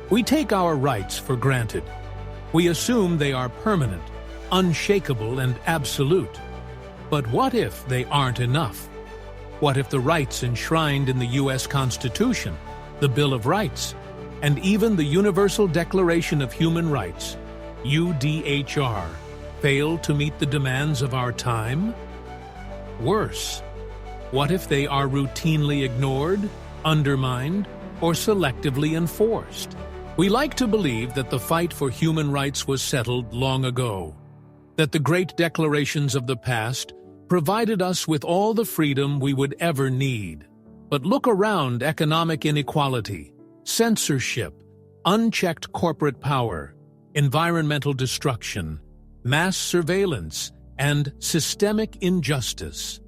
We take our rights for granted. We assume they are permanent, unshakable, and absolute. But what if they aren't enough? What if the rights enshrined in the U.S. Constitution, the Bill of Rights, and even the Universal Declaration of Human Rights, UDHR, fail to meet the demands of our time? Worse, what if they are routinely ignored, undermined, or selectively enforced? We like to believe that the fight for human rights was settled long ago, that the great declarations of the past provided us with all the freedom we would ever need. But look around: economic inequality, censorship, unchecked corporate power, environmental destruction, mass surveillance, and systemic injustice.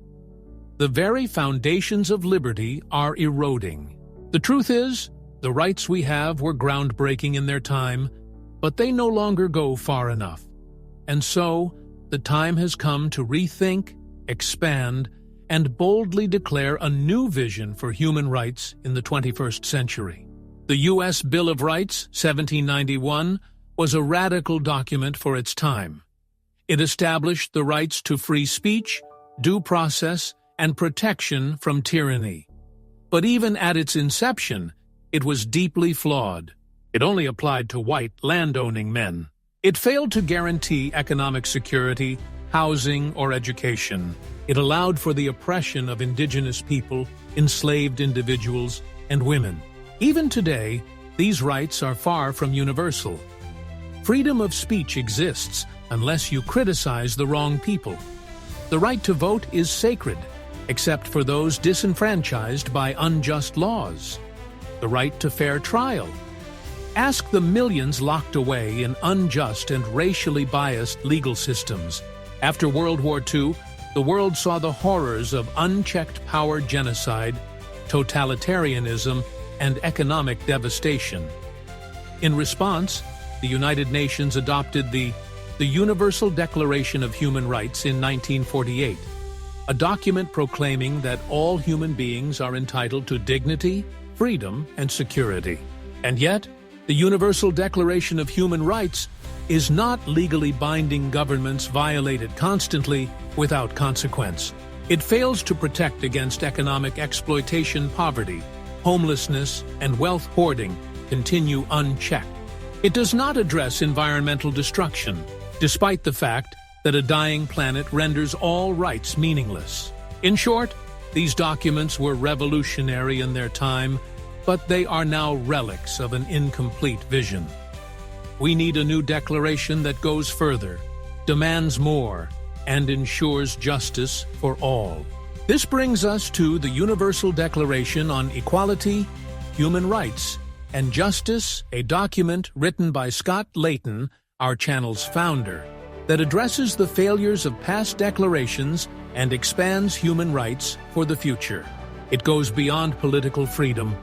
The very foundations of liberty are eroding. The truth is, the rights we have were groundbreaking in their time, but they no longer go far enough. And so, the time has come to rethink, expand, and boldly declare a new vision for human rights in the 21st century. The U.S. Bill of Rights, 1791, was a radical document for its time. It established the rights to free speech, due process, and protection from tyranny. But even at its inception, it was deeply flawed. It only applied to white landowning men. It failed to guarantee economic security, housing, or education. It allowed for the oppression of indigenous people, enslaved individuals, and women. Even today, these rights are far from universal. Freedom of speech exists unless you criticize the wrong people. The right to vote is sacred, except for those disenfranchised by unjust laws. The right to fair trial. Ask the millions locked away in unjust and racially biased legal systems. After World War II, the world saw the horrors of unchecked power genocide, totalitarianism, and economic devastation. In response, the United Nations adopted the Universal Declaration of Human Rights in 1948, a document proclaiming that all human beings are entitled to dignity, freedom, and security. And yet, the Universal Declaration of Human Rights is not legally binding. Governments violate it constantly without consequence. It fails to protect against economic exploitation. Poverty, homelessness, and wealth hoarding continue unchecked. It does not address environmental destruction, despite the fact that a dying planet renders all rights meaningless. In short, these documents were revolutionary in their time, but they are now relics of an incomplete vision. We need a new declaration that goes further, demands more, and ensures justice for all. This brings us to the Universal Declaration on Equality, Human Rights, and Justice, a document written by Scott Layton, our channel's founder, that addresses the failures of past declarations and expands human rights for the future. It goes beyond political freedom,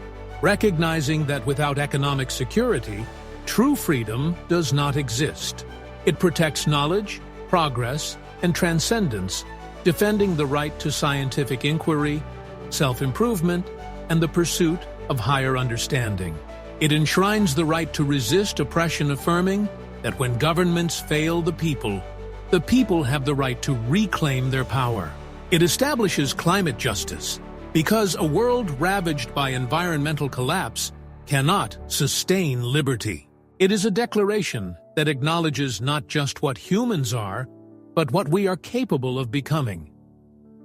recognizing that without economic security, true freedom does not exist. It protects knowledge, progress, and transcendence, defending the right to scientific inquiry, self-improvement, and the pursuit of higher understanding. It enshrines the right to resist oppression, affirming that when governments fail the people have the right to reclaim their power. It establishes climate justice, because a world ravaged by environmental collapse cannot sustain liberty. It is a declaration that acknowledges not just what humans are, but what we are capable of becoming.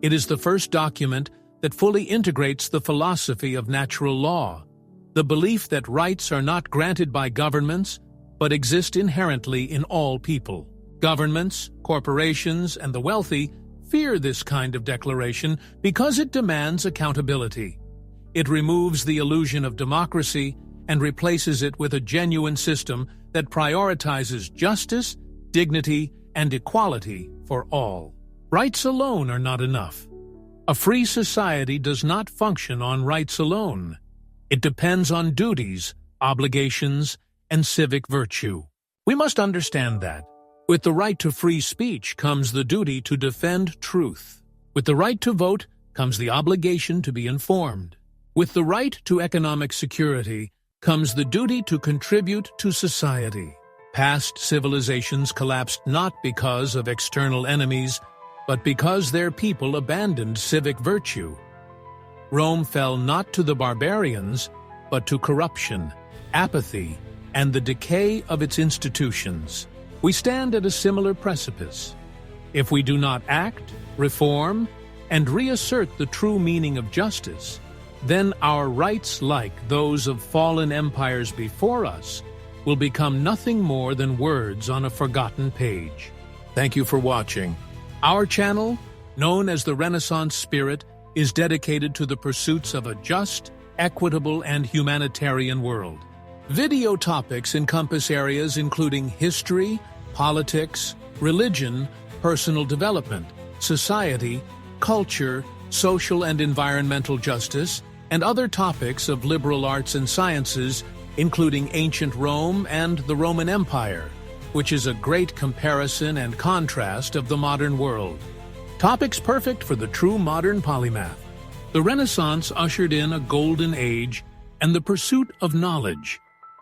It is the first document that fully integrates the philosophy of natural law, the belief that rights are not granted by governments, but exist inherently in all people. Governments, corporations, and the wealthy fear this kind of declaration because it demands accountability. It removes the illusion of democracy and replaces it with a genuine system that prioritizes justice, dignity, and equality for all. Rights alone are not enough. A free society does not function on rights alone. It depends on duties, obligations, and civic virtue. We must understand that. With the right to free speech comes the duty to defend truth. With the right to vote comes the obligation to be informed. With the right to economic security comes the duty to contribute to society. Past civilizations collapsed not because of external enemies, but because their people abandoned civic virtue. Rome fell not to the barbarians, but to corruption, apathy, and the decay of its institutions. We stand at a similar precipice. If we do not act, reform, and reassert the true meaning of justice, then our rights, like those of fallen empires before us, will become nothing more than words on a forgotten page. Thank you for watching. Our channel, known as the Renaissance Spirit, is dedicated to the pursuits of a just, equitable, and humanitarian world. Video topics encompass areas including history, politics, religion, personal development, society, culture, social and environmental justice, and other topics of liberal arts and sciences, including ancient Rome and the Roman Empire, which is a great comparison and contrast of the modern world. Topics perfect for the true modern polymath. The Renaissance ushered in a golden age and the pursuit of knowledge.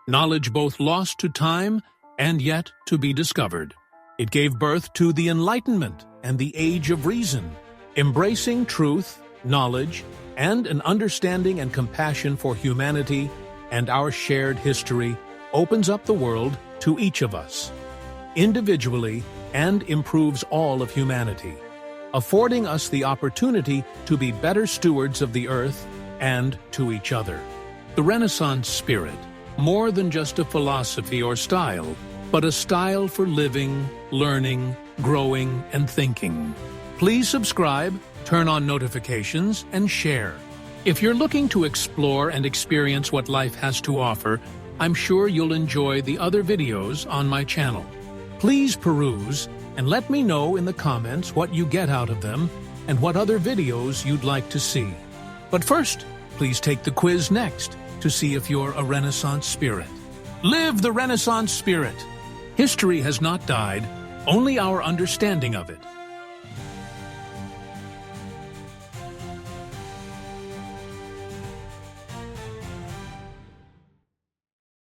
Knowledge both lost to time and yet to be discovered. It gave birth to the Enlightenment and the Age of Reason, embracing truth, knowledge, and an understanding and compassion for humanity and our shared history opens up the world to each of us, individually, and improves all of humanity, affording us the opportunity to be better stewards of the earth and to each other. The Renaissance spirit, more than just a philosophy or style, but a style for living, learning, growing, and thinking. Please subscribe, turn on notifications, and share. If you're looking to explore and experience what life has to offer, I'm sure you'll enjoy the other videos on my channel. Please peruse and let me know in the comments what you get out of them and what other videos you'd like to see. But first, please take the quiz next to see if you're a Renaissance spirit. Live the Renaissance spirit! History has not died, only our understanding of it.